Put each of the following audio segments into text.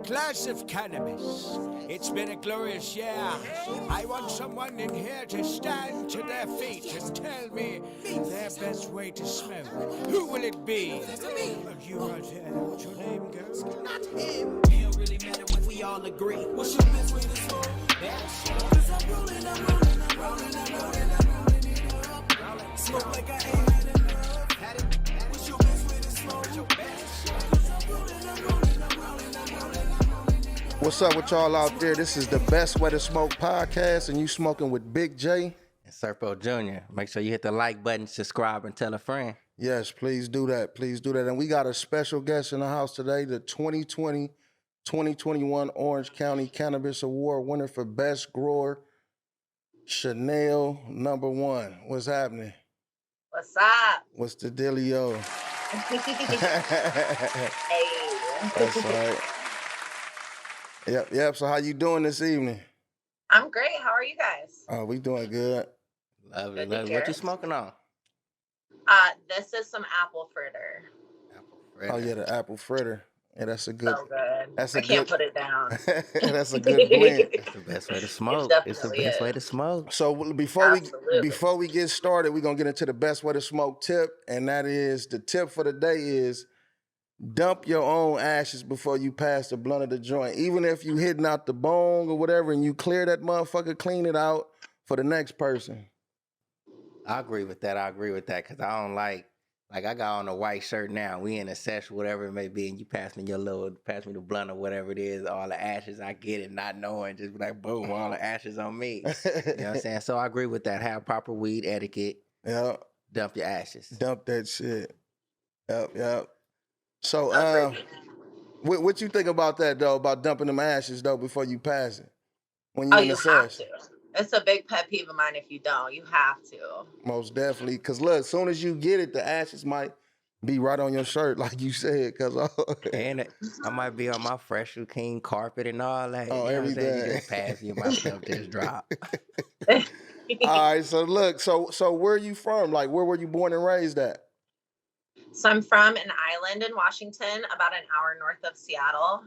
glass of cannabis. It's been a glorious year. I want someone in here to stand to their feet and tell me their best way to smoke. Who will it be? You right there. What's your name, girl? Not him. It don't really matter when we all agree. What's your best way to smoke? Cause I'm rolling it up. Smoke like I ain't had enough. What's your best way to smoke? Cause I'm rolling up. What's up with y'all out there? This is the Best Way to Smoke podcast, and you smoking with Big J and Serpo Jr. Make sure you hit the like button, subscribe, and tell a friend. Yes, please do that. Please do that. And we got a special guest in the house today, the 2020-2021 Orange County Cannabis Award winner for Best Grower, SHENELLNUMBA1. What's happening? What's up? What's the dealio? Hey. That's right. Yep. So how you doing this evening? I'm great. How are you guys? Oh, we doing good. Lovely. Good to hear. What you smoking on? This is some apple fritter. Apple fritter. Oh yeah, the apple fritter. Yeah, that's a good. So good. That's I a can't good- put it down. That's a good blend. It's the best way to smoke. It's the definitely best is. way to smoke. So Absolutely. before we get started, we're gonna get into the best way to smoke tip, and that is the tip for the day is dump your own ashes before you pass the blunt of the joint. Even if you hitting out the bong or whatever, and you clear that motherfucker, clean it out for the next person. I agree with that. Because I don't like I got on a white shirt now. We in a session, whatever it may be, and you pass me the blunt or whatever it is, all the ashes, I get it, not knowing, just be like, boom, all the ashes on me. You know what I'm saying? So I agree with that. Have proper weed etiquette. Yeah, Dump your ashes. dump that shit. Yep. So, what you think about that though? About dumping them ashes though before you pass it when you in You the have sesh? to. It's a big pet peeve of mine if you don't. You have to. Most definitely, cause look, as soon as you get it, the ashes might be right on your shirt, like you said. Cause And I might be on my fresh clean carpet and all that. Oh, you know what I'm saying? everything. You just pass you, my stuff just drop. all right. So look, so where are you from? Like, where were you born and raised at? So I'm from an island in Washington, about an hour north of Seattle.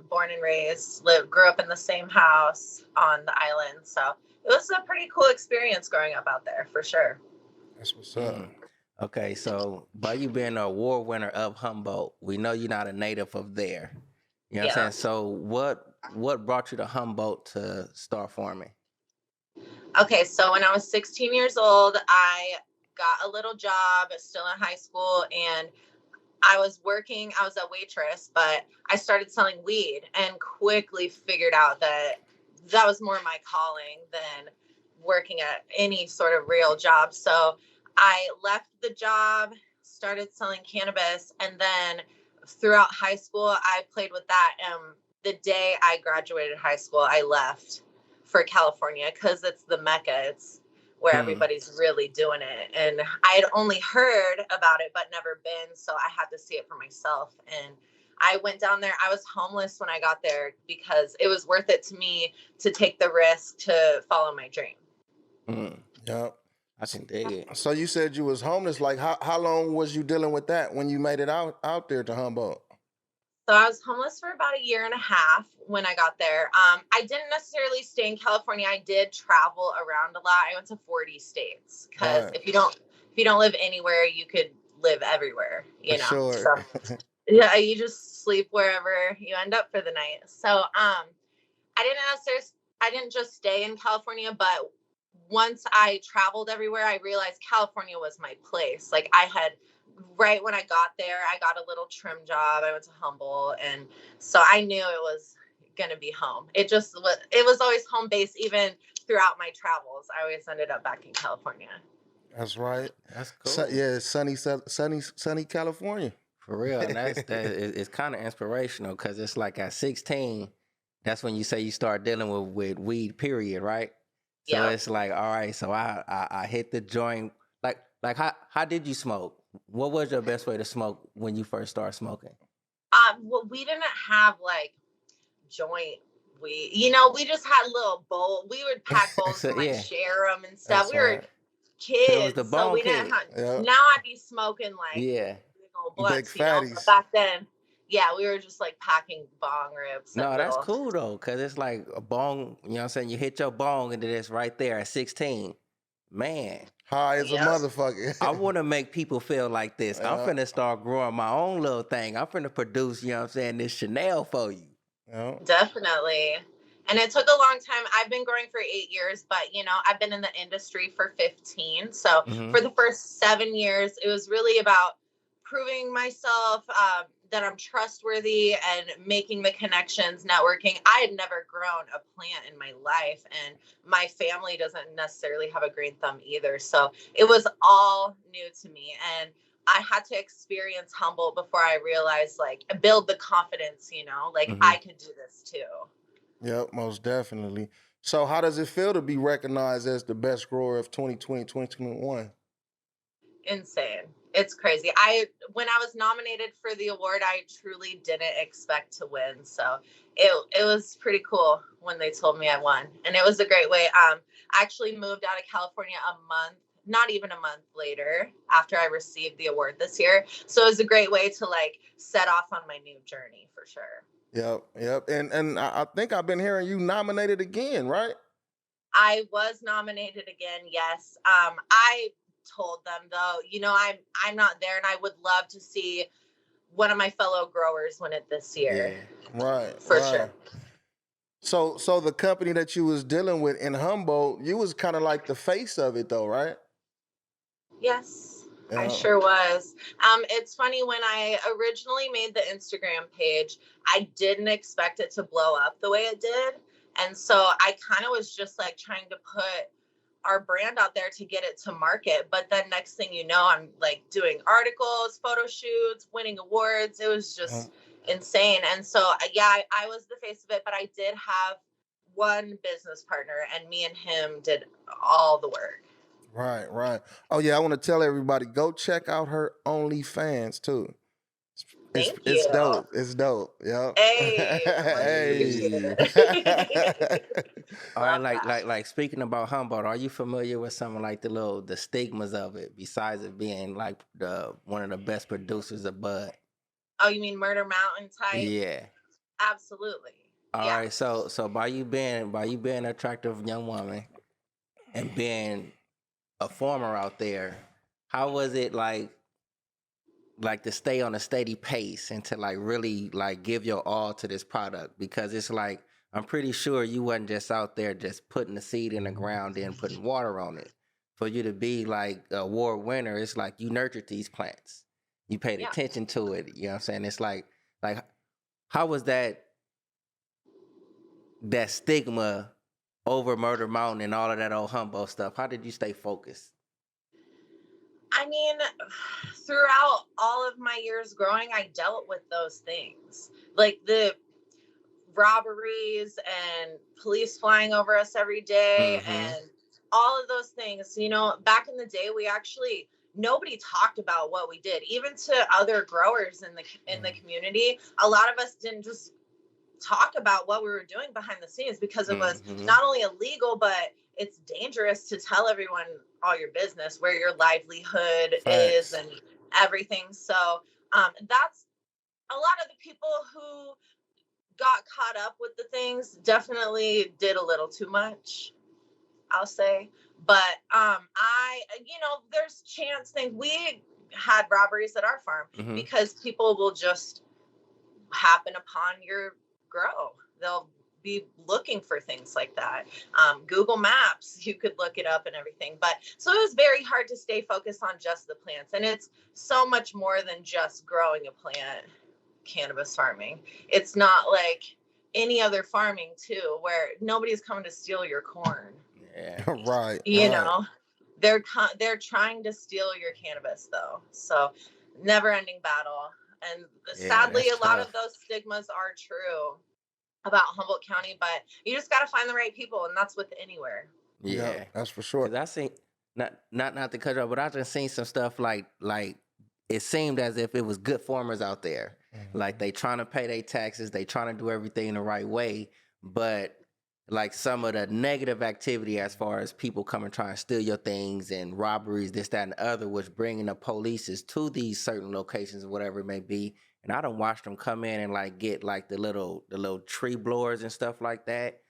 Born and raised, grew up in the same house on the island. So it was a pretty cool experience growing up out there, for sure. That's what's up. Okay, so by you being an award winner of Humboldt, we know you're not a native of there. You know what I'm saying? So what brought you to Humboldt to start farming? Okay, so when I was 16 years old, I got a little job, still in high school, and I was a waitress, but I started selling weed and quickly figured out that was more my calling than working at any sort of real job. So I left the job, started selling cannabis, and then throughout high school, I played with that. The day I graduated high school, I left for California because it's the Mecca. It's where everybody's really doing it. And I had only heard about it, but never been. So I had to see it for myself. And I went down there. I was homeless when I got there because it was worth it to me to take the risk to follow my dream. Yep. I can dig it. So you said you was homeless. Like, how long was you dealing with that when you made it out there to Humboldt? So I was homeless for about a year and a half when I got there. I didn't necessarily stay in California. I did travel around a lot. I went to 40 states because Right. if you don't live anywhere, you could live everywhere, you know. Sure. So, yeah, you just sleep wherever you end up for the night. So I didn't just stay in California, but once I traveled everywhere, I realized California was my place. Like right when I got there, I got a little trim job. I went to Humboldt, and so I knew it was gonna be home. It was always home base, even throughout my travels. I always ended up back in California. That's right. That's cool. Sunny California. For real. And it's kind of inspirational because it's like at 16, that's when you say you start dealing with weed, period, right? So Yeah. it's like, all right, so I hit the joint. Like how did you smoke? What was your best way to smoke when you first started smoking? Well, we didn't have like joint weed. You know, we just had little bowl. We would pack bowls So, and like yeah. share them and stuff. That's We were right. kids, It was the so bone we didn't kid. have. Yeah. Now I'd be smoking like Yeah. big old blunts, Big you know. fatties. But back then, Yeah, we were just like packing bong ribs and No, that's little. cool though, cause it's like a bong. You know what I'm saying? You hit your bong and then it's right there at 16. Man, High as a Yep. motherfucker. I want to make people feel like this. I'm Yeah. finna start growing my own little thing. I'm finna produce, you know what I'm saying, this Chanel for you. Yeah. Definitely. And it took a long time. I've been growing for 8 years, but I've been in the industry for 15. So Mhm. for the first 7 years, it was really about proving myself that I'm trustworthy and making the connections, networking. I had never grown a plant in my life, and my family doesn't necessarily have a green thumb either. So it was all new to me. And I had to experience Humboldt before I realized, like, build the confidence, like Mhm. I could do this too. Yep, most definitely. So how does it feel to be recognized as the best grower of 2020, 2021? Insane. It's crazy. When I was nominated for the award, I truly didn't expect to win. So it was pretty cool when they told me I won. And it was a great way. I actually moved out of California not even a month later after I received the award this year. So it was a great way to like set off on my new journey for sure. Yep. And I think I've been hearing you nominated again, right? I was nominated again. Yes. I told them though, I'm not there, and I would love to see one of my fellow growers win it this year. Yeah. Right. For sure. So the company that you was dealing with in Humboldt, you was kind of like the face of it though, right? Yes, I Yeah. sure was. It's funny, when I originally made the Instagram page, I didn't expect it to blow up the way it did. And so I kind of was just like trying to put our brand out there to get it to market. But then next thing you know, I'm like doing articles, photo shoots, winning awards. It was just insane. And so, yeah, I was the face of it, but I did have one business partner, and me and him did all the work. Right. Oh yeah, I want to tell everybody, go check out her OnlyFans too. Thank It's you. dope. It's dope. Yep. Hey, much Hey. appreciated. All right, Love that. like speaking about Humboldt, are you familiar with some of like the stigmas of it, besides it being like one of the best producers of bud? Oh, you mean Murder Mountain type? Yeah. Absolutely. All Yeah. right, so by you being an attractive young woman and being a farmer out there, how was it like to stay on a steady pace and to like really like give your all to this product? Because it's like, I'm pretty sure you wasn't just out there just putting the seed in the ground and putting water on it. For you to be like a award winner, it's like you nurtured these plants, you paid Yeah. attention to it. You know what I'm saying? It's like how was that stigma over Murder Mountain and all of that old Humboldt stuff? How did you stay focused? I mean, throughout all of my years growing, I dealt with those things, like the robberies and police flying over us every day, Mm-hmm. and all of those things. Back in the day, nobody talked about what we did, even to other growers in the community. A lot of us didn't just talk about what we were doing behind the scenes, because it was Mm-hmm. not only illegal, but it's dangerous to tell everyone all your business, where your livelihood is, Facts. and everything. So that's a lot of the people who got caught up with the things definitely did a little too much, I'll say. But there's chance things. We had robberies at our farm Mm-hmm. because people will just happen upon your grow. They'll be looking for things like that. Google Maps, you could look it up and everything. But so it was very hard to stay focused on just the plants. And it's so much more than just growing a plant, cannabis farming. It's not like any other farming too, where nobody's coming to steal your corn. Yeah. Right. They're trying to steal your cannabis though. So never ending battle. And sadly, that's a lot tough. of those stigmas are true about Humboldt County, but you just got to find the right people, and that's with anywhere. Yeah, That's for sure. Cause I seen not to cut you off, but I just seen some stuff like it seemed as if it was good farmers out there. Like they trying to pay their taxes, they trying to do everything the right way, but like some of the negative activity as far as people coming trying to steal your things and robberies, this, that, and the other, was bringing the police to these certain locations or whatever it may be, and I done watched them come in and like get like the little tree blowers and stuff like that,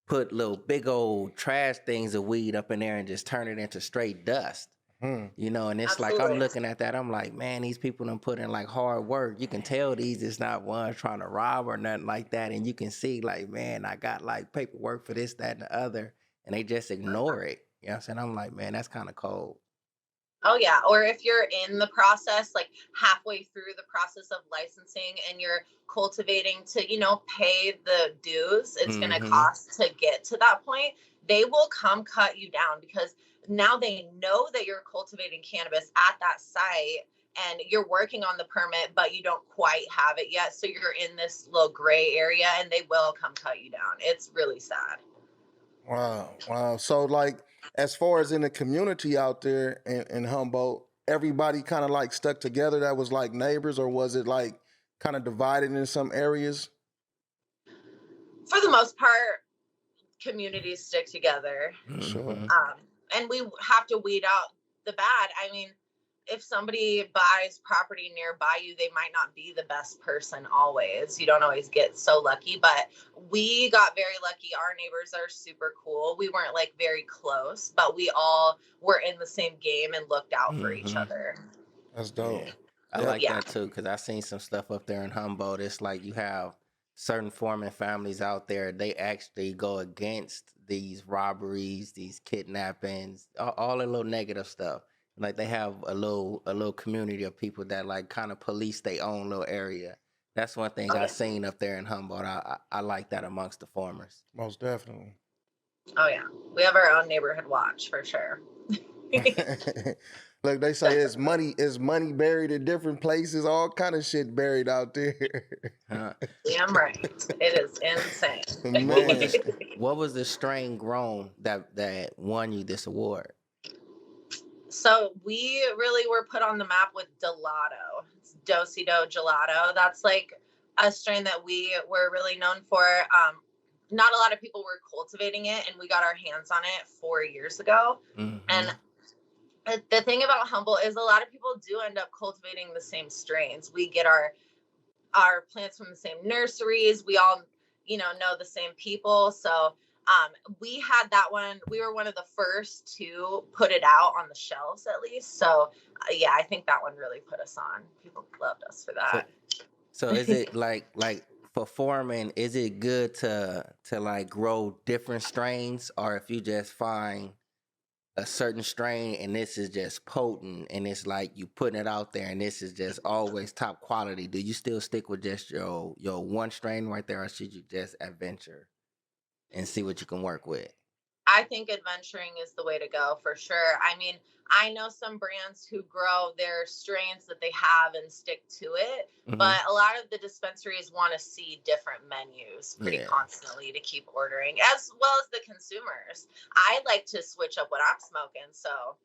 put little big old trash things of weed up in there and just turn it into straight dust. You know, and it's like I'm Absolutely. looking at that, I'm like, man, these people done put in like hard work. You can tell these is not ones trying to rob or nothing like that. And you can see like, man, I got like paperwork for this, that, and the other, and they just ignore it. You know what I'm saying? I'm like, man, that's kind of cold. Oh yeah. Or if you're in the process, like halfway through the process of licensing and you're cultivating to, pay the dues it's going to cost to get to that point, they will come cut you down because now they know that you're cultivating cannabis at that site and you're working on the permit, but you don't quite have it yet. So you're in this little gray area and they will come cut you down. It's really sad. Wow. So like, as far as in the community out there in Humboldt, everybody kind of like stuck together that was like neighbors, or was it like kind of divided in some areas? For the most part, communities stick together. Sure. And we have to weed out the bad. I mean, if somebody buys property nearby you, they might not be the best person always. You don't always get so lucky, but we got very lucky. Our neighbors are super cool. We weren't like very close, but we all were in the same game and looked out for each other. That's dope. Yeah. I like that too, because I seen some stuff up there in Humboldt. It's like you have certain farming families out there. They actually go against these robberies, these kidnappings, all the little negative stuff. Like they have a little community of people that like kind of police their own little area. That's one thing I seen up there in Humboldt. I like that amongst the farmers. Most definitely. Oh yeah, we have our own neighborhood watch for sure. Look, they say is money buried in different places, all kind of shit buried out there. Damn right. It is insane. What was the strain grown that won you this award? So we really were put on the map with Gelato. It's Do-si-do Gelato. That's like a strain that we were really known for. Not a lot of people were cultivating it, and we got our hands on it 4 years ago. And the thing about Humboldt is a lot of people do end up cultivating the same strains. We get our plants from the same nurseries. We all, know the same people. So we had that one. We were one of the first to put it out on the shelves, at least. So yeah, I think that one really put us on. People loved us for that. So is it like for farming, is it good to like grow different strains, or if you just find a certain strain and this is just potent and it's like you putting it out there and this is just always top quality, do you still stick with just your one strain right there, or should you just adventure and see what you can work with? I think adventuring is the way to go for sure. I mean, I know some brands who grow their strains that they have and stick to it, but a lot of the dispensaries want to see different menus pretty constantly to keep ordering, as well as the consumers. I like to switch up what I'm smoking, so.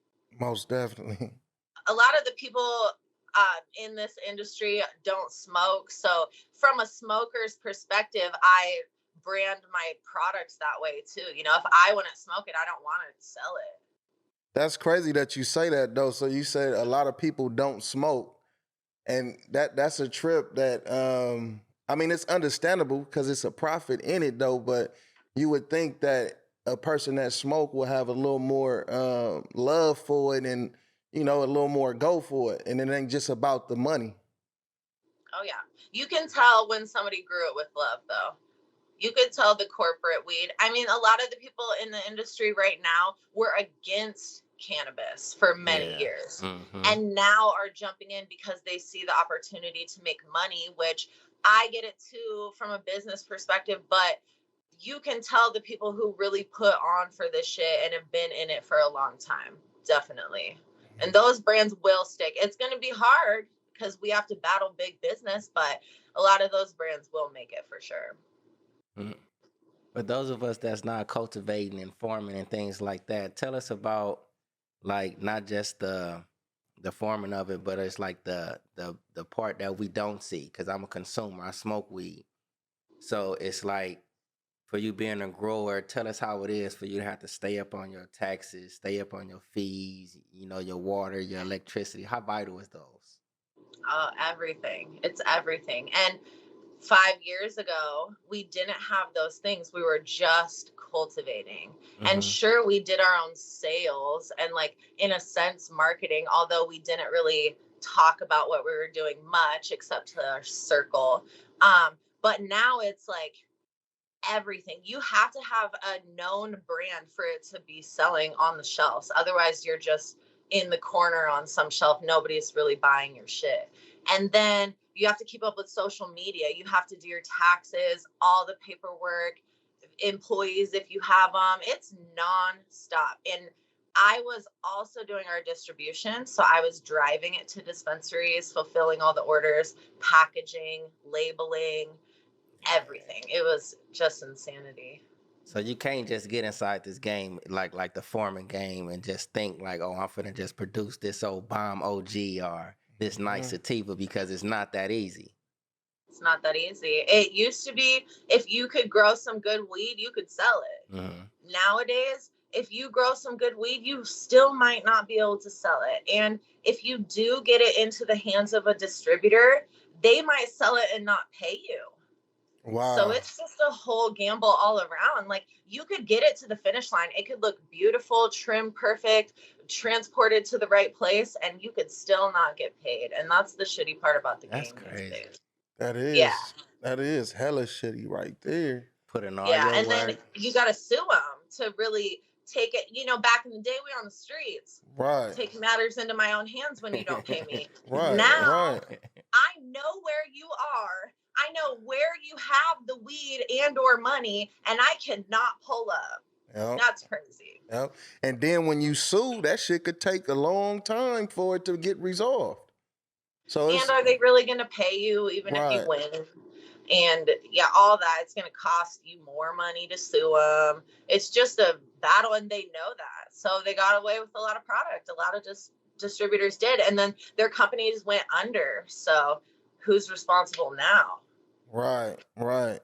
Most definitely. A lot of the people in this industry don't smoke, so from a smoker's perspective, I brand my products that way too. If I wouldn't smoke it, I don't want to sell it. That's crazy that you say that though. So you said a lot of people don't smoke, and that's a trip that I mean, it's understandable because it's a profit in it though, but you would think that a person that smoke will have a little more love for it and a little more go for it, and it ain't just about the money. Oh yeah, you can tell when somebody grew it with love though. You could tell the corporate weed. I mean, a lot of the people in the industry right now were against cannabis for many years and now are jumping in because they see the opportunity to make money, which I get it too from a business perspective, but you can tell the people who really put on for this shit and have been in it for a long time. Definitely. And those brands will stick. It's going to be hard because we have to battle big business, but a lot of those brands will make it for sure. But those of us that's not cultivating and farming and things like that, tell us about like not just the farming of it, but it's like the part that we don't see. Because I'm a consumer, I smoke weed, so it's like for you being a grower, tell us how it is for you to have to stay up on your taxes, stay up on your fees, your water, your electricity. How vital is those? Everything. It's everything. And 5 years ago, we didn't have those things. We were just cultivating. And Mm-hmm. sure, we did our own sales and, like, in a sense, marketing, although we didn't really talk about what we were doing much except to our circle. But now it's like everything. You have to have a known brand for it to be selling on the shelves. Otherwise, you're just in the corner on some shelf. Nobody's really buying your shit. And then you have to keep up with social media. You have to do your taxes, all the paperwork, employees if you have them. It's nonstop. And I was also doing our distribution. So I was driving it to dispensaries, fulfilling all the orders, packaging, labeling, everything. It was just insanity. So you can't just get inside this game like the farming game and just think like, oh, I'm finna just produce this old bomb OG or this nice sativa, because it's not that easy. It's not that easy. It used to be, if you could grow some good weed, you could sell it. Mm-hmm. Nowadays, if you grow some good weed, you still might not be able to sell it. And if you do get it into the hands of a distributor, they might sell it and not pay you. Wow. So it's just a whole gamble all around. Like, you could get it to the finish line. It could look beautiful, trim, perfect, transported to the right place, and you could still not get paid. And that's the shitty part about the That's game crazy. these days. That is. Yeah. That is hella shitty right there. Put in all Yeah, your and work. then you got to sue them to really take it. You know, back in the day, we were on the streets. Right. Take matters into my own hands when you don't pay me. Right. Now, Right. I know where you are. I know where you have the weed and or money, and I cannot pull up. Yep. That's crazy. Yep. And then when you sue, that shit could take a long time for it to get resolved. So it's, And are they really going to pay you even if you Right. win? And yeah, all that, it's going to cost you more money to sue them. It's just a battle, and they know that. So they got away with a lot of product. A lot of distributors did. And then their companies went under. So who's responsible now? Right, right.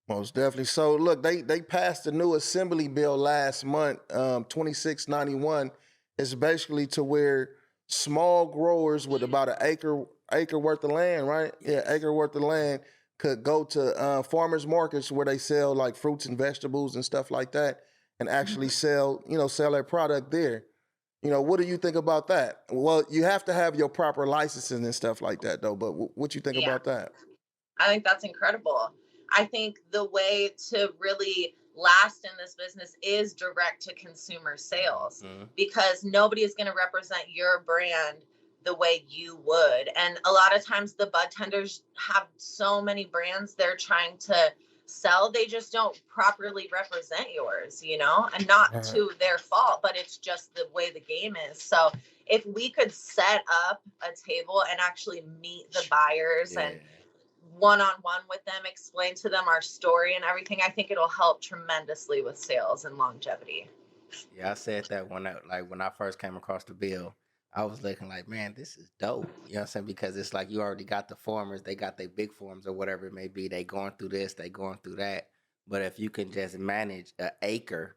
Most definitely. So look, they passed a new assembly bill last month, 2691. It's basically to where small growers with about an acre worth of land, right? Yeah, acre worth of land could go to farmers markets where they sell like fruits and vegetables and stuff like that, and actually sell their product there. What do you think about that? Well, you have to have your proper licensing and stuff like that, though. But what you think Yeah. about that? I think that's incredible. I think the way to really last in this business is direct to consumer sales, because nobody is going to represent your brand the way you would. And a lot of times the bud tenders have so many brands they're trying to sell, they just don't properly represent yours, and not to their fault, but it's just the way the game is. So if we could set up a table and actually meet the buyers and one-on-one with them, explain to them our story and everything, I think it'll help tremendously with sales and longevity. Yeah, I said that when I first came across the bill, I was looking like, man, this is dope. You know what I'm saying? Because it's like you already got the farmers, they got their big farms or whatever it may be. They going through this, they going through that. But if you can just manage an acre,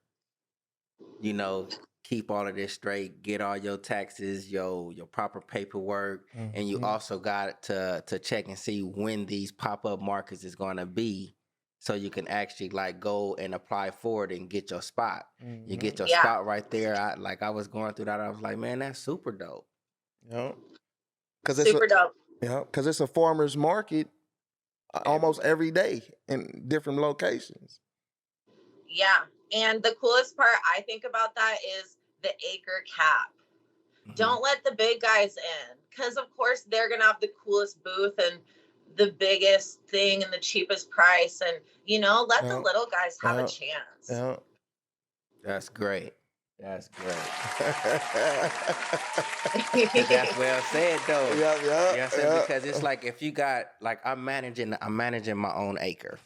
keep all of this straight, get all your taxes, your proper paperwork, and you also got to check and see when these pop-up markets is going to be, so you can actually like go and apply for it and get your spot. You get your spot right there. I was going through that. I was like, man, that's super dope. Yeah, Super dope. Yeah, because it's a farmer's market almost every day in different locations. Yeah. And the coolest part I think about that is the acre cap. Don't let the big guys in, because of course they're going to have the coolest booth and the biggest thing and the cheapest price. And, let the little guys have a chance. Yeah. That's great. That's great. That's well said, though. Yeah. Because it's like, if you got, like, I'm managing my own acre.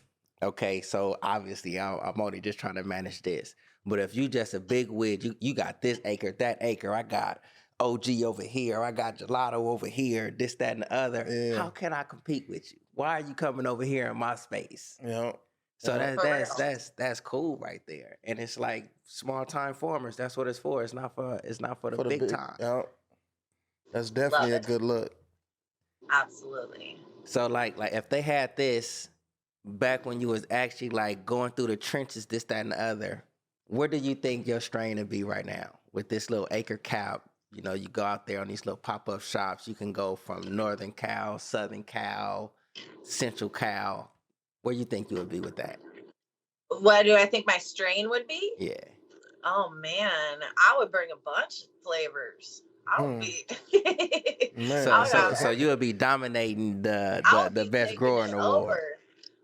Okay, so obviously I'm only just trying to manage this. But if you just a big wig, you got this acre, that acre, I got OG over here, I got gelato over here, this, that, and the other. Yeah. How can I compete with you? Why are you coming over here in my space? Yeah. So that's cool right there. And it's like small time farmers, that's what it's for. It's not for the big time. Yeah. That's definitely a good look. Absolutely. So like if they had this back when you was actually like going through the trenches, this, that, and the other, where do you think your strain would be right now with this little acre cap? You know, you go out there on these little pop-up shops. You can go from Northern Cal, Southern Cal, Central Cal. Where you think you would be with that? What do I think my strain would be? Yeah. Oh man, I would bring a bunch of flavors. I would be. I Man, would So have. so you'll be dominating I would the be best taking grower in it the award. over.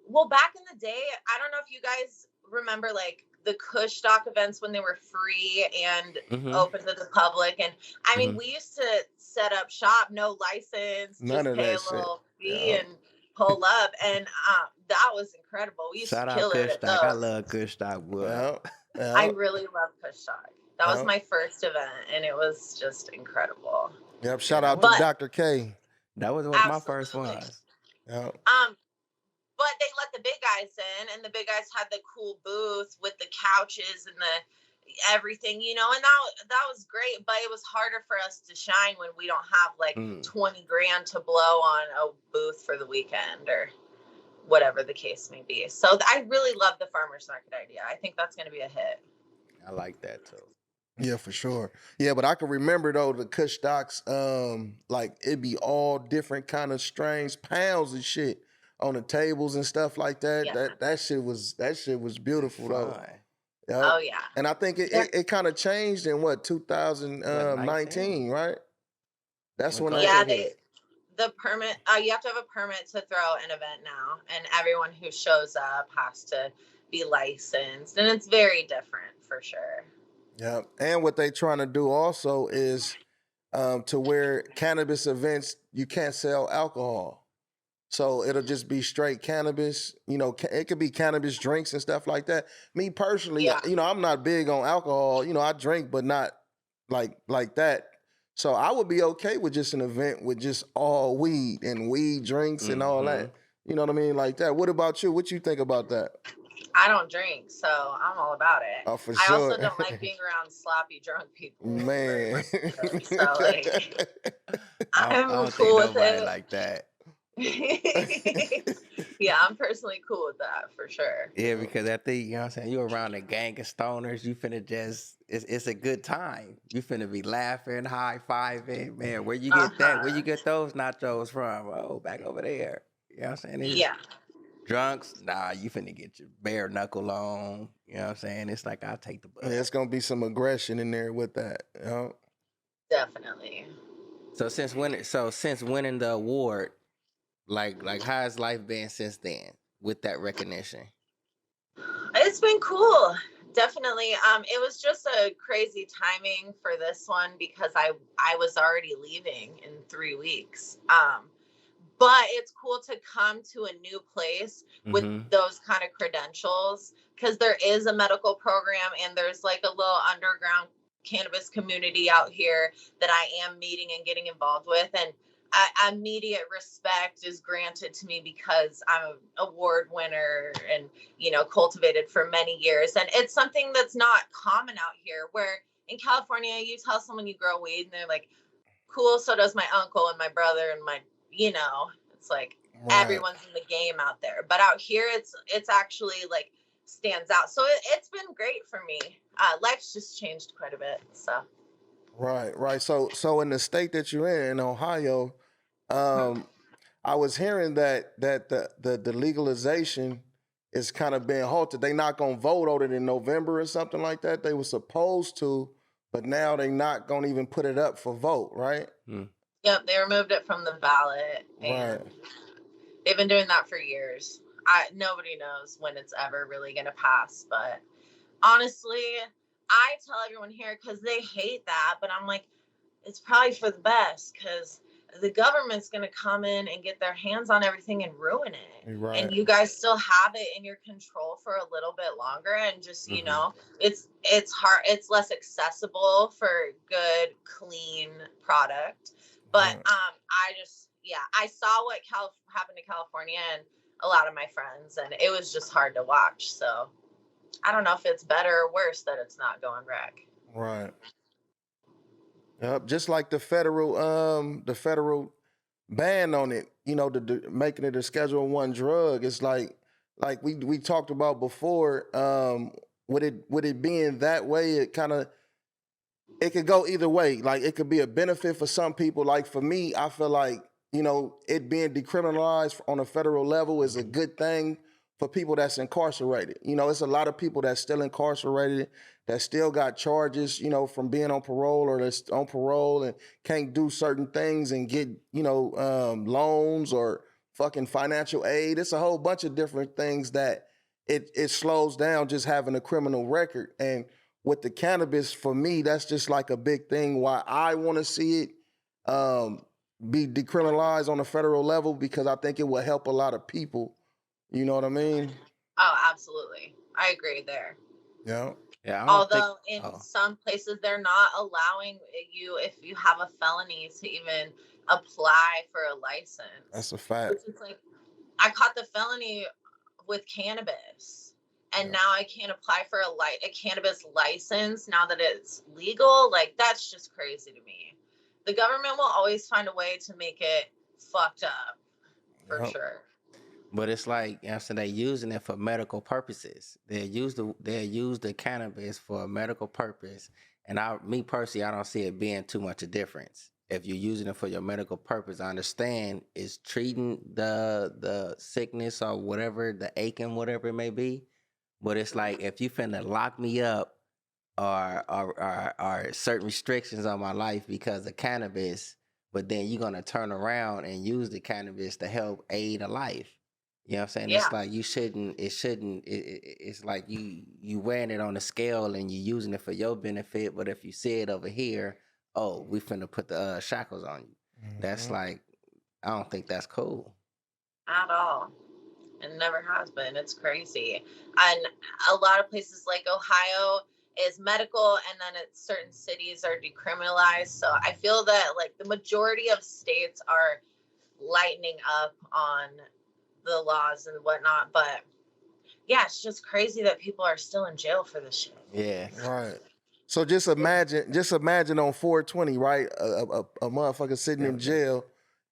Well, back in the day, I don't know if you guys remember like the Kush Stock events when they were free and Mm-hmm. open to the public. And I mean, Mm-hmm. we used to set up shop, no license, none just of pay that a shit. little fee Yeah. and pull up. And that was incredible. We used to Shout out kill it Kush at Stock. I those. love Kush Stock, boy. Yeah. I Yeah. really love Kush Stock. That was Yeah. my first event, and it was just incredible. Yep. Yeah, Shout that out to was But Dr. K. one of my first absolutely. ones. Yeah. But they let the big guys in, and the big guys had the cool booth with the couches and the everything, you know, and that was great. But it was harder for us to shine when we don't have like 20 grand to blow on a booth for the weekend or whatever the case may be. So I really love the farmers market idea. I think that's going to be a hit. I like that too. Yeah, for sure. Yeah, but I can remember though the Kush stocks, like it'd be all different kind of strains, pounds and shit on the tables and stuff like that. Yeah. That shit was beautiful though. Fun. Yep. Oh yeah. And I think it kind of changed in what 2019, right? That's when When they Yeah, COVID hit. the permit, you have to have a permit to throw an event now, and everyone who shows up has to be licensed, and it's very different for sure. Yeah, and what they trying to do also is to where cannabis events you can't sell alcohol, so it'll just be straight cannabis. You know, it could be cannabis drinks and stuff like that. Me personally, Yeah. you know, I'm not big on alcohol. You know, I drink, but not like that. So I would be okay with just an event with just all weed and weed drinks and all that. You know what I mean, like that. What about you? What you think about that? I don't drink, so I'm all about it. Oh, for I sure. also don't like being around sloppy drunk people. very Man. much so, so like, I I'm don't cool think with nobody it. like that. Yeah, I'm personally cool with that for sure. Yeah, because I think, you know what I'm saying, you around a gang of stoners, you finna just, it's a good time. You finna be laughing, high-fiving. Man, where you get that? Where you get those nachos from? Oh, back over there. You know what I'm saying? It's Yeah, drunks, nah, you finna get your bare knuckle on. You know what I'm saying? It's like, I'll take the bus. Yeah, it's gonna be some aggression in there with that. You know? definitely. So since winning the award, like how has life been since then with that recognition? It's been cool. Definitely. It was just a crazy timing for this one because I was already leaving in 3 weeks. But it's cool to come to a new place with those kind of credentials because there is a medical program and there's like a little underground cannabis community out here that I am meeting and getting involved with. And immediate respect is granted to me because I'm an award winner and, you know, cultivated for many years. And it's something that's not common out here, where in California, you tell someone you grow weed and they're like, cool, so does my uncle and my brother and my, you know, it's like everyone's in the game out there. But out here, it's actually like stands out. So it's been great for me. Life's just changed quite a bit. So. Right. So in the state that you're in Ohio, I was hearing that the legalization is kind of being halted. They not gonna vote on it in November or something like that. They were supposed to, but now they not gonna even put it up for vote, right? Yep, they removed it from the ballot, and they've been doing that for years. Nobody knows when it's ever really gonna pass, but honestly, I tell everyone here because they hate that, but I'm like, it's probably for the best because the government's going to come in and get their hands on everything and ruin it. Right. And you guys still have it in your control for a little bit longer. And just, you know, it's hard. It's less accessible for good, clean product. But I saw what happened to California and a lot of my friends, and it was just hard to watch. So I don't know if it's better or worse that it's not going rec. Right. Yep. Just like the federal ban on it, making it a Schedule I drug. It's like we talked about before. With it being that way, it could go either way. Like it could be a benefit for some people. Like for me, I feel like it being decriminalized on a federal level is a good thing for people that's incarcerated. It's a lot of people that's still incarcerated, that still got charges, from being on parole, or that's on parole and can't do certain things and get, loans or fucking financial aid. It's a whole bunch of different things that it slows down just having a criminal record. And with the cannabis, for me, that's just like a big thing why I want to see it be decriminalized on a federal level, because I think it will help a lot of people. You know what I mean? Oh, absolutely. I agree there. Yeah. Yeah. Although in some places they're not allowing you, if you have a felony, to even apply for a license. That's a fact. It's like, I caught the felony with cannabis, and now I can't apply for a cannabis license now that it's legal. Like, that's just crazy to me. The government will always find a way to make it fucked up, for sure. But it's like, they're using it for medical purposes. They use the cannabis for a medical purpose. And me personally, I don't see it being too much a difference. If you're using it for your medical purpose, I understand it's treating the sickness or whatever, the aching, whatever it may be. But it's like, if you finna lock me up or certain restrictions on my life because of cannabis, but then you're gonna turn around and use the cannabis to help aid a life. You know what I'm saying? Yeah. It's like it's like you wearing it on a scale and you're using it for your benefit, but if you see it over here, oh, we finna put the shackles on you. Mm-hmm. That's like, I don't think that's cool. At all. It never has been. It's crazy. And a lot of places like Ohio is medical, and then certain cities are decriminalized. So I feel that like the majority of states are lightening up on the laws and whatnot, but yeah, it's just crazy that people are still in jail for this shit. Yeah, right. So just imagine on 420, right? A motherfucker sitting in jail,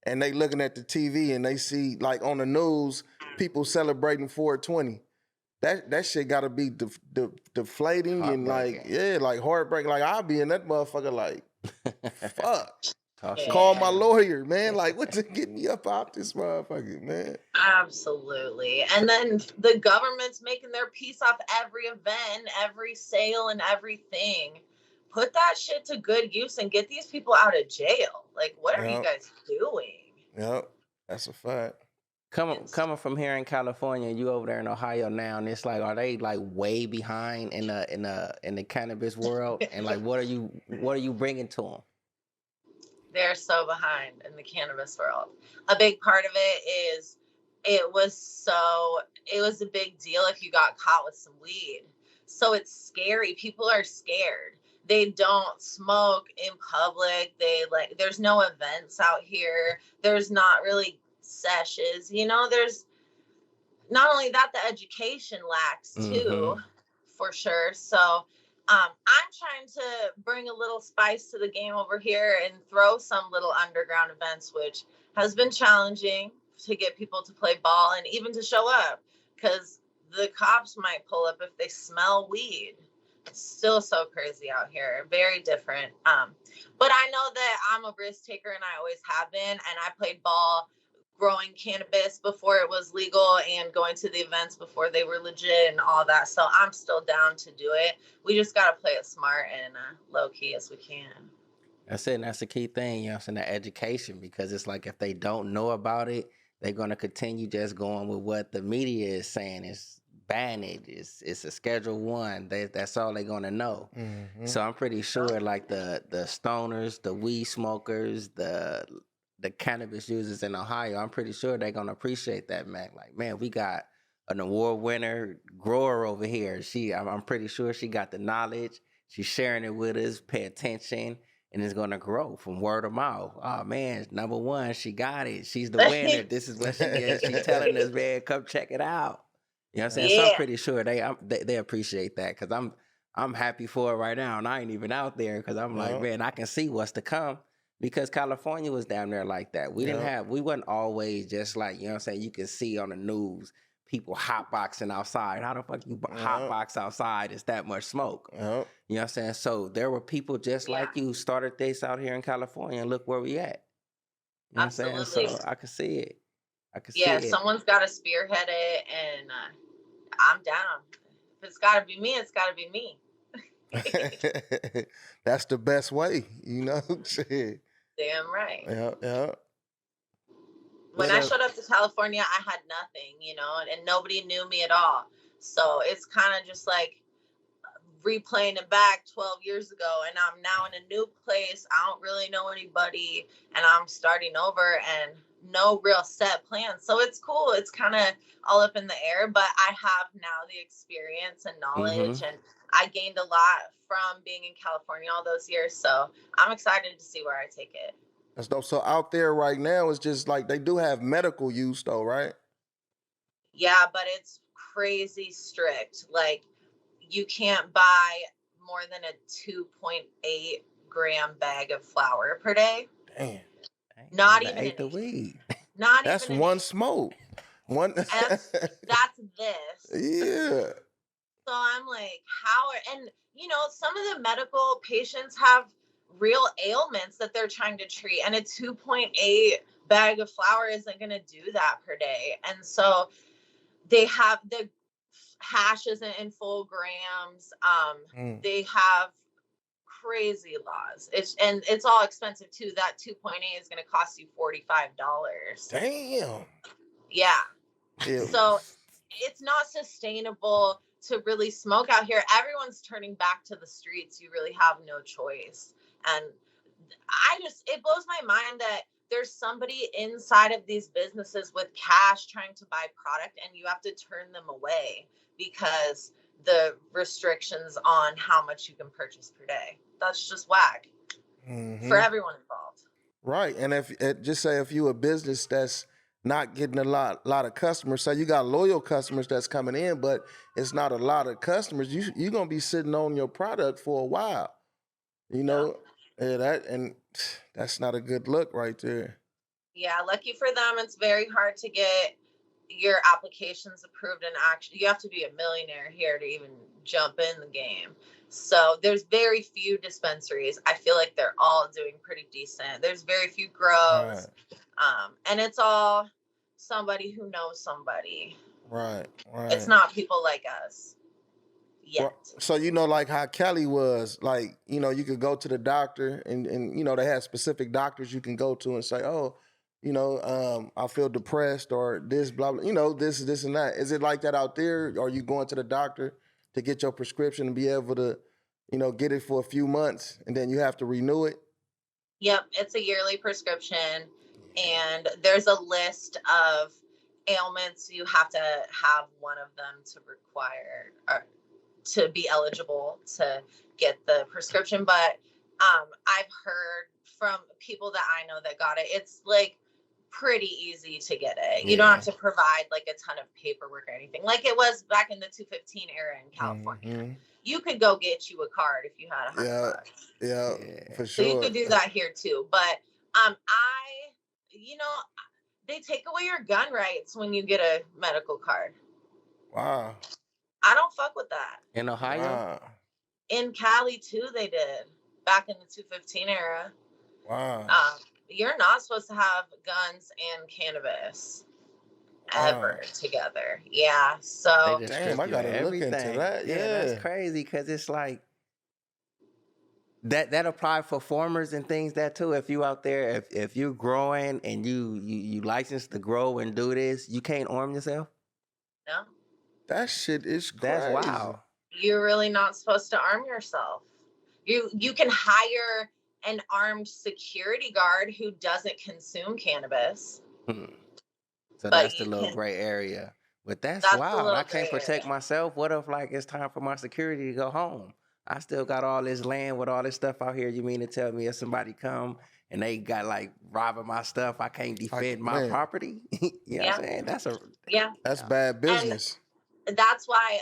and they looking at the TV and they see, like, on the news, people celebrating 420. That shit gotta be deflating and like heartbreaking. Like, I'll be in that motherfucker like, fuck. Call my lawyer, man. Like, what's it getting me up out this motherfucker, man? Absolutely. And then the government's making their piece off every event, every sale, and everything. Put that shit to good use and get these people out of jail. Like, what are you guys doing? Yep, that's a fact. Coming from here in California, you over there in Ohio now, and it's like, are they like way behind in the cannabis world? And like, what are you bringing to them? They're so behind in the cannabis world. A big part of it is it was a big deal if you got caught with some weed. So it's scary. People are scared. They don't smoke in public. There's no events out here. There's not really sessions. There's not only that, the education lacks too, for sure. So I'm trying to bring a little spice to the game over here and throw some little underground events, which has been challenging to get people to play ball and even to show up, because the cops might pull up if they smell weed. It's still so crazy out here. Very different. But I know that I'm a risk taker, and I always have been. And I played ball growing cannabis before it was legal and going to the events before they were legit and all that. So I'm still down to do it. We just got to play it smart and low key as we can. That's it. And that's the key thing, the education, because it's like, if they don't know about it, they're going to continue just going with what the media is saying. It's ban it. It's a Schedule I. That's all they're going to know. Mm-hmm. So I'm pretty sure like the stoners, the weed smokers, the cannabis users in Ohio, I'm pretty sure they're going to appreciate that, man. Like, man, we got an award winner grower over here. I'm pretty sure she got the knowledge. She's sharing it with us. Pay attention, and it's going to grow from word of mouth. Oh, man, number one, she got it. She's the winner. This is what she is. She's telling us, man, come check it out. You know what I'm saying? Yeah. So I'm pretty sure they appreciate that, because I'm happy for it right now, and I ain't even out there, because I'm like, man, I can see what's to come. Because California was down there like that. We didn't Yep. have, we wasn't always just like, you know what I'm saying? You can see on the news people hotboxing outside. How the fuck you Yep. hotbox outside? It's that much smoke. Yep. You know what I'm saying? So there were people just like you started this out here in California, and look where we at. You know what I'm saying? Absolutely. So I could see it. I could see Yeah, it. someone's got to spearhead it, and I'm down. If it's got to be me, it's got to be me. That's the best way, you know. Shit. Damn right. Yeah. When I showed up to California, I had nothing, you know, and nobody knew me at all. So it's kind of just like replaying it back 12 years ago, and I'm now in a new place. I don't really know anybody, and I'm starting over and no real set plan. So it's cool. It's kind of all up in the air, but I have now the experience and knowledge, and I gained a lot from being in California all those years. So I'm excited to see where I take it. That's dope. So out there right now, it's just like they do have medical use though, right? Yeah, but it's crazy strict. Like, you can't buy more than a 2.8 gram bag of flour per day. Damn. Not even ate the weed. Not That's even one smoke. One. that's this. Yeah. So I'm like, how? And you know, some of the medical patients have real ailments that they're trying to treat, and a 2.8 bag of flour isn't going to do that per day. And so they have the hash isn't in full grams. They have crazy laws. It's all expensive too. That 2.8 is going to cost you $45. Damn. Yeah. Ew. So it's not sustainable to really smoke out here. Everyone's turning back to the streets. You really have no choice. And it blows my mind that there's somebody inside of these businesses with cash trying to buy product, and you have to turn them away because the restrictions on how much you can purchase per day. That's just whack for everyone involved. Right. And just say if you a business that's not getting a lot of customers, so you got loyal customers that's coming in, but it's not a lot of customers, you're gonna be sitting on your product for a while. You know, that's not a good look right there. Yeah, lucky for them, it's very hard to get your applications approved, and actually you have to be a millionaire here to even jump in the game. So there's very few dispensaries. I feel like they're all doing pretty decent. There's very few grows. Right. And it's all somebody who knows somebody. Right. It's not people like us yet. Well, so, you know, like how Kelly was, like, you know, you could go to the doctor and you know, they have specific doctors you can go to and say, oh, you know, I feel depressed or this, blah, blah, you know, this and that. Is it like that out there? Or are you going to the doctor to get your prescription and be able to, you know, get it for a few months and then you have to renew it? Yep. It's a yearly prescription, and there's a list of ailments. You have to have one of them to require or to be eligible to get the prescription. But I've heard from people that I know that got it, it's like pretty easy to get it. You don't have to provide like a ton of paperwork or anything like it was back in the 215 era in California. You could go get you a card if you had $100. Yeah, for sure. So you could do that here too. But you know, they take away your gun rights when you get a medical card. Wow. I don't fuck with that. In Ohio? Wow. In Cali too, they did back in the 215 era. Wow. You're not supposed to have guns and cannabis ever together. Yeah. So damn, I gotta look into that. Yeah, that's crazy because it's like that apply for farmers and things that too. If you out there, if you're growing and you license to grow and do this, you can't arm yourself. No. That shit is crazy. That's wild. You're really not supposed to arm yourself. You can hire an armed security guard who doesn't consume cannabis. So that's the little gray area. But that's wild. I can't protect myself. What if like it's time for my security to go home? I still got all this land with all this stuff out here. You mean to tell me if somebody come and they got like robbing my stuff, I can't defend my property? You know what I'm saying? That's bad business. And that's why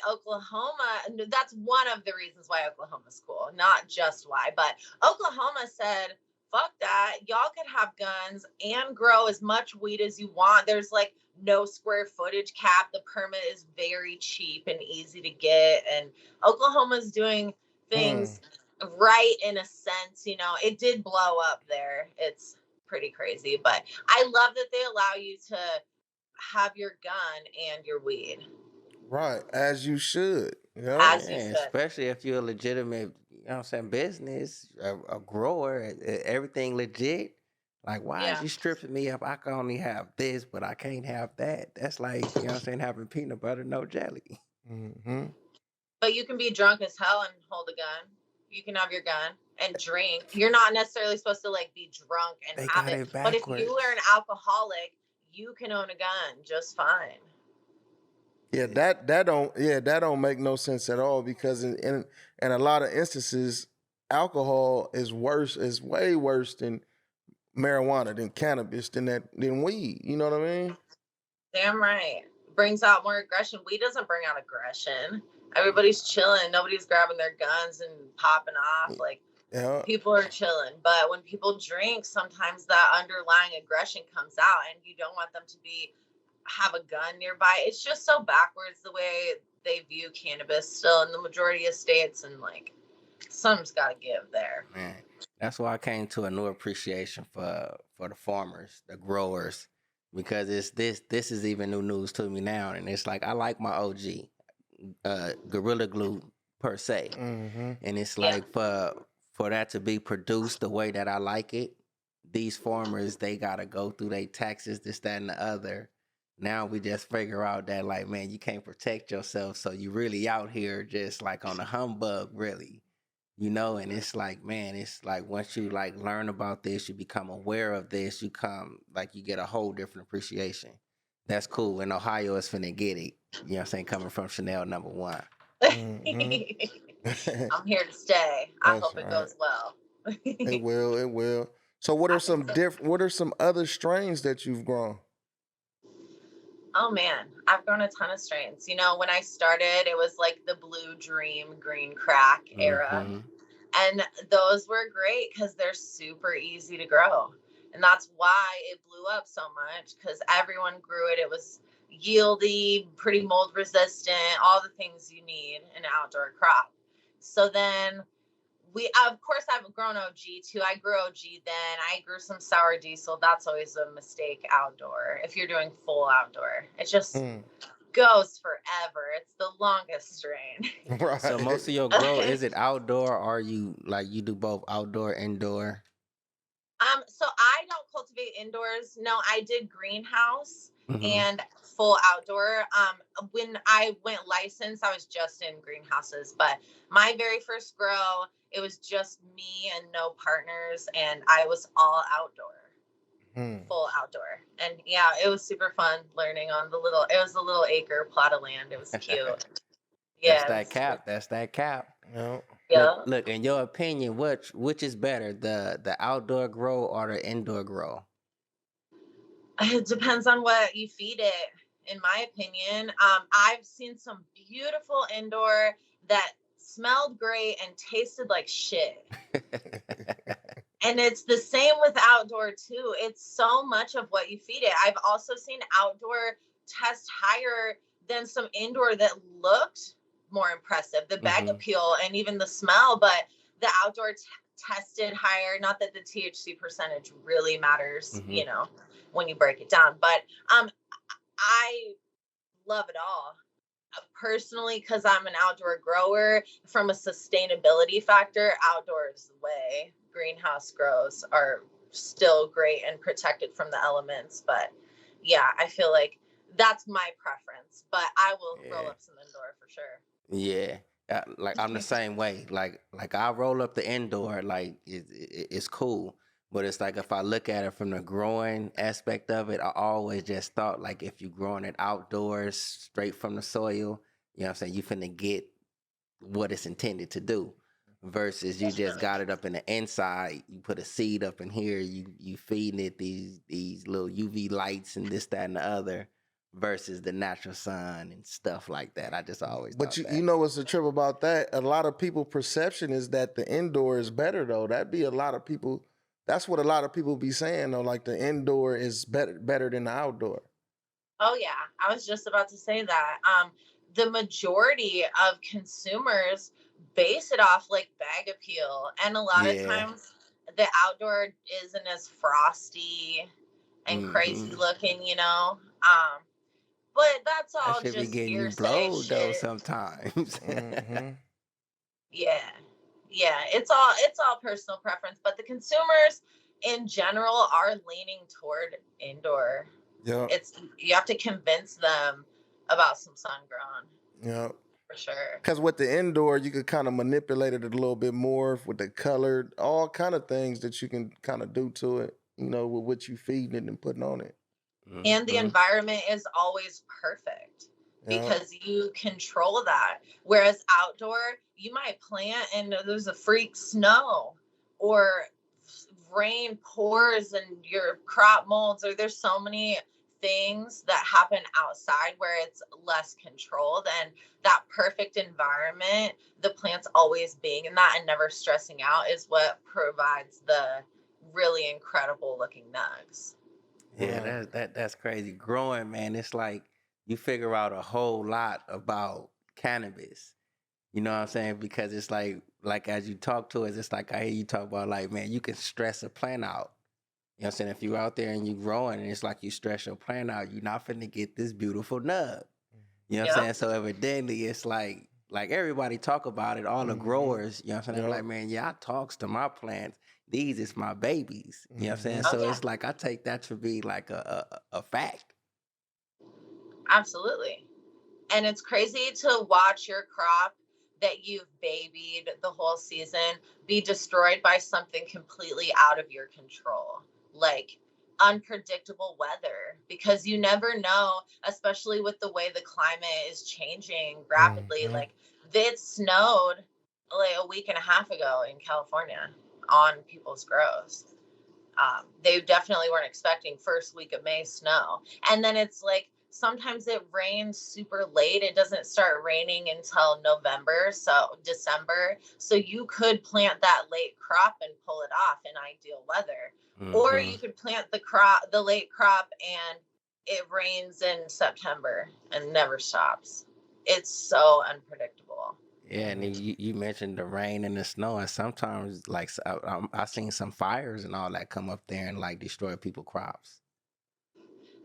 that's one of the reasons why Oklahoma's cool. Not just why, but Oklahoma said fuck that. Y'all could have guns and grow as much weed as you want. There's like no square footage cap. The permit is very cheap and easy to get. And Oklahoma's doing things right in a sense. You know, it did blow up there. It's pretty crazy, but I love that they allow you to have your gun and your weed. Right, as you should. Yeah. As you should. Especially if you're a legitimate, you know what I'm saying, business, a grower, everything legit. Like, why is you stripping me up? I can only have this, but I can't have that. That's like, you know what I'm saying, having peanut butter, no jelly. Mm-hmm. But you can be drunk as hell and hold a gun. You can have your gun and drink. You're not necessarily supposed to like be drunk and have it. But if you are an alcoholic, you can own a gun just fine. Yeah, that don't make no sense at all, because in a lot of instances, alcohol is way worse than marijuana, than cannabis, than weed. You know what I mean? Damn right. Brings out more aggression. Weed doesn't bring out aggression. Everybody's chilling. Nobody's grabbing their guns and popping off. Like, people are chilling. But when people drink, sometimes that underlying aggression comes out, and you don't want them to have a gun nearby. It's just so backwards the way they view cannabis still in the majority of states, and like something's got to give there. Man, that's why I came to a new appreciation for the farmers, the growers, because this is even new news to me now, and it's like I like my OG, Gorilla Glue per se, and it's like for that to be produced the way that I like it, these farmers, they gotta go through their taxes, this, that, and the other. Now we just figure out that, like, man, you can't protect yourself, so you really out here just like on a humbug, really, you know. And it's like, man, it's like once you like learn about this, you become aware of this, you get a whole different appreciation. That's cool. And Ohio is finna get it. You know what I'm saying? Coming from SHENELLNUMBA1. I'm here to stay. I hope it goes well. It will. So what are some other strains that you've grown? Oh man, I've grown a ton of strains. You know, when I started, it was like the Blue Dream Green Crack era. And those were great because they're super easy to grow. And that's why it blew up so much, because everyone grew it. It was yieldy, pretty mold resistant, all the things you need in an outdoor crop. So then of course, I've grown OG too. I grew OG then. I grew some sour diesel. That's always a mistake outdoor. If you're doing full outdoor, it just goes forever. It's the longest strain. Right. So most of your grow, is it outdoor, or you do both outdoor, indoor? So I don't cultivate indoors. No, I did greenhouse and full outdoor. When I went licensed, I was just in greenhouses, but my very first grow, it was just me and no partners, and I was all outdoor, full outdoor. And yeah, it was super fun learning on it was a little acre plot of land. It was cute. Yeah, that's that cap. No. Yeah. Look, in your opinion, which is better, the outdoor grow or the indoor grow? It depends on what you feed it, in my opinion. I've seen some beautiful indoor that smelled great and tasted like shit. And it's the same with outdoor too. It's so much of what you feed it. I've also seen outdoor test higher than some indoor that looked more impressive, the bag appeal and even the smell, but the outdoor tested higher. Not that the THC percentage really matters, you know, when you break it down, but I love it all personally, because I'm an outdoor grower. From a sustainability factor, outdoor is the way. Greenhouse grows are still great and protected from the elements, but yeah, I feel like that's my preference, but I will roll up some indoor for sure. Yeah, like I'm the same way. Like I roll up the indoor, like it's cool, but it's like if I look at it from the growing aspect of it, I always just thought like if you're growing it outdoors, straight from the soil, you know what I'm saying, you finna get what it's intended to do. Versus you just got it up in the inside, you put a seed up in here, you feeding it these little UV lights and this, that, and the other. Versus the natural sun and stuff like that. I just always But you know what's the trip about that? A lot of people perception is that the indoor is better though. That'd be a lot of people that's what a lot of people be saying though. Like the indoor is better than the outdoor. Oh yeah, I was just about to say that. The majority of consumers base it off like bag appeal, and a lot of Yeah. times the outdoor isn't as frosty and crazy Mm-hmm. looking, you know. But that's That all should be just getting you hearsay blowed though shit. sometimes. Mm-hmm. Yeah. Yeah, it's all personal preference, but the consumers in general are leaning toward indoor. Yep. It's you have to convince them about some sun grown Yep. for sure. Because with the indoor, you could kind of manipulate it a little bit more with the color, all kind of things that you can kind of do to it, you know, with what you feeding it and putting on it. And the Mm-hmm. environment is always perfect Yep. because you control that. Whereas outdoor, you might plant and there's a freak snow or rain pours and your crop molds, or there's so many things that happen outside where it's less controlled, and that perfect environment, the plants always being in that and never stressing out, is what provides the really incredible looking nugs. Yeah, that's crazy. Growing, man, it's like you figure out a whole lot about cannabis. You know what I'm saying? Because it's like as you talk to us, it's like I hear you talk about like, man, you can stress a plant out. You know what I'm saying? If you're out there and you growing and it's like you stress your plant out, you're not finna get this beautiful nub. You know what I'm saying? So evidently it's like everybody talk about it, all the growers, you know what I'm saying? They're like, man, yeah, I talks to my plants. These is my babies. You know what I'm saying? So it's like I take that to be like a fact. Absolutely. And it's crazy to watch your crop that you've babied the whole season be destroyed by something completely out of your control, like unpredictable weather, because you never know, especially with the way the climate is changing rapidly. Like it snowed like a week and a half ago in California on people's grows. They definitely weren't expecting first week of May snow. And then it's like sometimes it rains super late. It doesn't start raining until November, so December. So you could plant that late crop and pull it off in ideal weather. Or you could plant the late crop, and it rains in September and never stops. It's so unpredictable. Yeah, and you mentioned the rain and the snow, and sometimes like I seen some fires and all that come up there and like destroy people crops.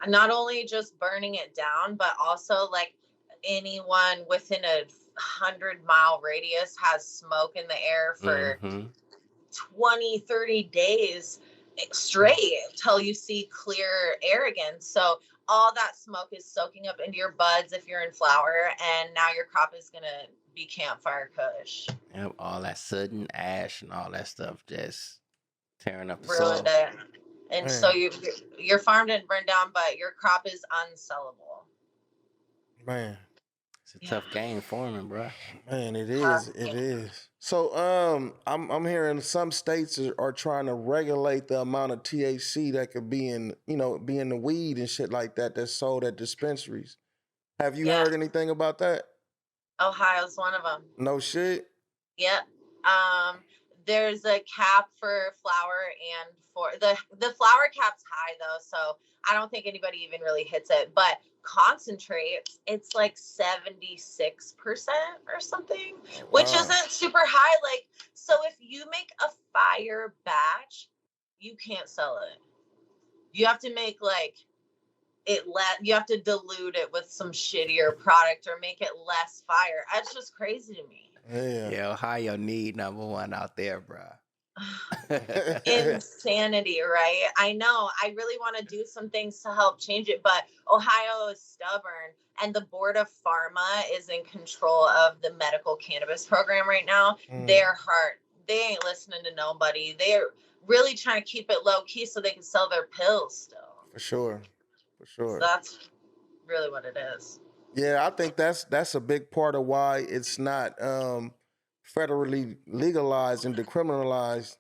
And not only just burning it down, but also like anyone within a 100-mile radius has smoke in the air for 20, 30 days straight till you see clear air again. So all that smoke is soaking up into your buds if you're in flower, and now your crop is going to be campfire kush. Yep, all that sudden ash and all that stuff just tearing up the Ruined soil. it. And so your farm didn't burn down, but your crop is unsellable. Man. It's a tough game forming, bro. Man, it is. It is. So, I'm hearing some states are trying to regulate the amount of THC that could be in, be in the weed and shit like that that's sold at dispensaries. Have you heard anything about that? Ohio's one of them. No shit. Yep. There's a cap for flower, and for the flower cap's high though, so I don't think anybody even really hits it. But concentrates, it's like 76% or something, which isn't super high. Like, so if you make a fire batch, you can't sell it. You have to make like you have to dilute it with some shittier product or make it less fire. That's just crazy to me. Yeah, Ohio need #1 out there, bro. Insanity, right? I know. I really want to do some things to help change it, but Ohio is stubborn, and the Board of Pharma is in control of the medical cannabis program right now. They're hard. They ain't listening to nobody. They're really trying to keep it low key so they can sell their pills still. For sure. So that's really what it is. Yeah, I think that's a big part of why it's not federally legalized and decriminalized.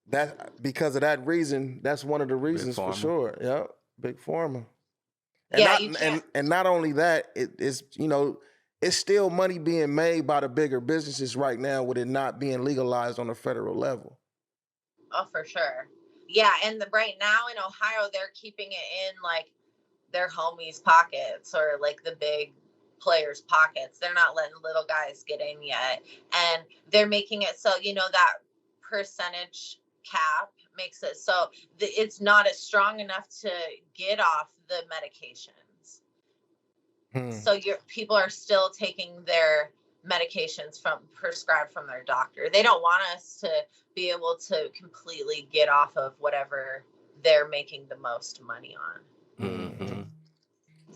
That because of that reason. That's one of the reasons for sure. Yeah, big pharma. And and not only that, it's it's still money being made by the bigger businesses right now with it not being legalized on a federal level. Oh, for sure. Yeah, and right now in Ohio, they're keeping it in like their homies' pockets or like the big players' pockets. They're not letting little guys get in yet. And they're making it so, that percentage cap makes it so it's not as strong enough to get off the medications. So people are still taking their medications prescribed from their doctor. They don't want us to be able to completely get off of whatever they're making the most money on. Mm-hmm.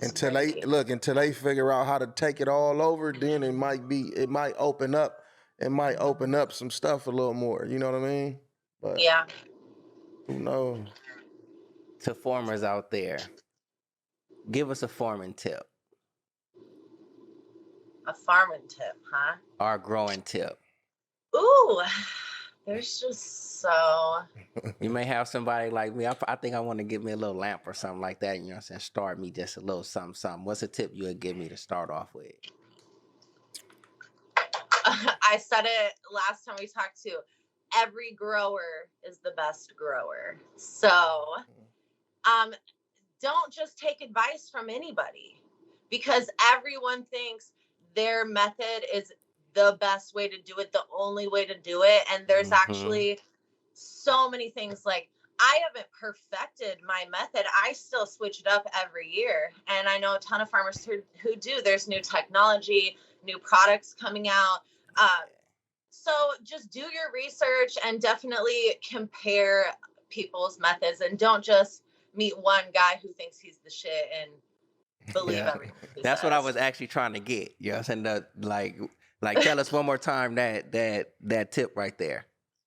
Until they figure out how to take it all over, then it might open up some stuff a little more. You know what I mean? But yeah. Who knows? To farmers out there, give us a farming tip. A farming tip, huh? Our growing tip. Ooh, there's just so. You may have somebody like me. I think I want to give me a little lamp or something like that. You know what I'm saying? Start me just a little something. What's a tip you would give me to start off with? I said it last time we talked to. Every grower is the best grower. So, don't just take advice from anybody, because everyone thinks their method is the best way to do it, the only way to do it. And there's actually so many things. Like, I haven't perfected my method. I still switch it up every year. And I know a ton of farmers who do. There's new technology, new products coming out. So just do your research and definitely compare people's methods, and don't just meet one guy who thinks he's the shit and believe everything he That's says. what I was actually trying to get. You know what I'm saying? Like tell us one more time that tip right there.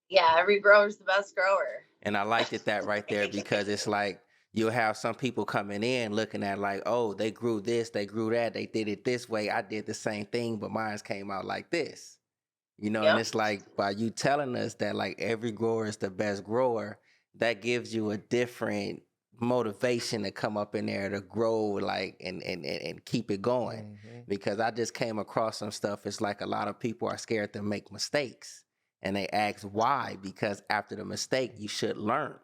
Yeah, every grower's the best grower. And I liked that right there, because it's like you'll have some people coming in looking at like, oh, they grew this, they grew that, they did it this way. I did the same thing, but mine came out like this. You know, and it's like by you telling us that like every grower is the best grower, that gives you a different motivation to come up in there to grow like and keep it going. Because I just came across some stuff. It's like a lot of people are scared to make mistakes, and they ask why, because after the mistake you should learn.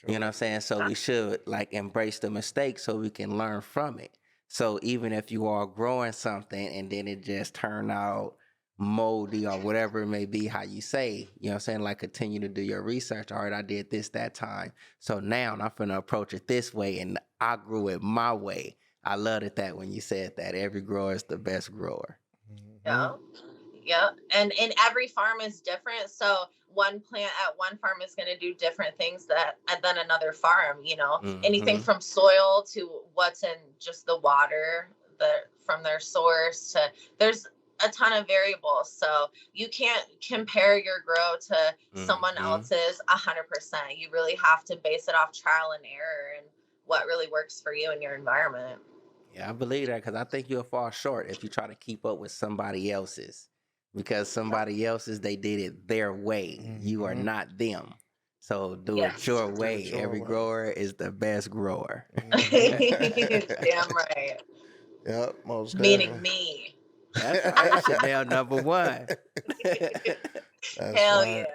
You know what I'm saying? So we should like embrace the mistake so we can learn from it. So even if you are growing something and then it just turned out moldy or whatever it may be, how you say, you know what I'm saying, like continue to do your research. All right, I did this that time, so now I'm gonna approach it this way, and I grew it my way. I loved it that when you said that every grower is the best grower. Yeah, and every farm is different, so one plant at one farm is going to do different things than another farm. Anything from soil to what's in just the water from their source to there's a ton of variables. So you can't compare your grow to someone else's 100%. You really have to base it off trial and error and what really works for you and your environment. Yeah, I believe that, because I think you'll fall short if you try to keep up with somebody else's, because somebody else's, they did it their way. You are not them. So do it your way. Every grower is the best grower. Damn right. Yep, most Meaning definitely. me. That's right, SHENELLNUMBA1. Hell fine.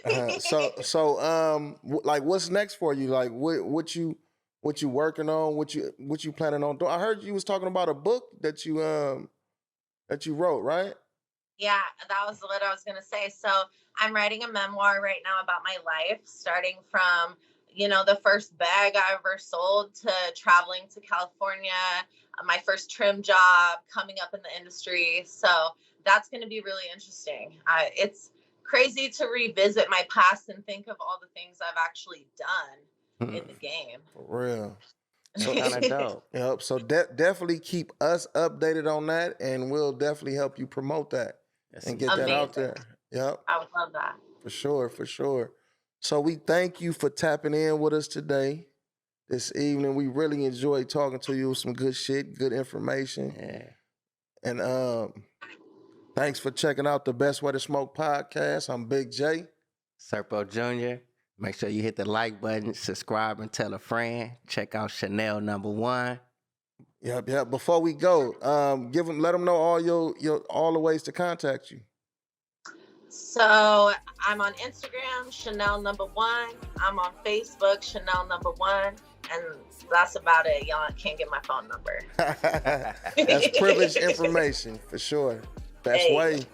yeah. So like, what's next for you? Like, what you working on? What you planning on doing? I heard you was talking about a book that you wrote, right? Yeah, that was what I was going to say. So I'm writing a memoir right now about my life, starting from, the first bag I ever sold to traveling to California, my first trim job, coming up in the industry. So that's going to be really interesting. It's crazy to revisit my past and think of all the things I've actually done in the game. For real. So kind of dope. Yep. So definitely keep us updated on that, and we'll definitely help you promote that and get that out there. Yep. I would love that. For sure. So we thank you for tapping in with us today, this evening. We really enjoyed talking to you with some good shit, good information. Yeah. And thanks for checking out the Best Way to Smoke podcast. I'm Big J. Serpo Jr. Make sure you hit the like button, subscribe, and tell a friend. Check out SHENELLNUMBA1. Yep. Before we go, let them know all the ways to contact you. So I'm on Instagram, SHENELLNUMBA1. I'm on Facebook, SHENELLNUMBA1. And that's about it. Y'all can't get my phone number. That's privileged information for sure. Best Hey. way.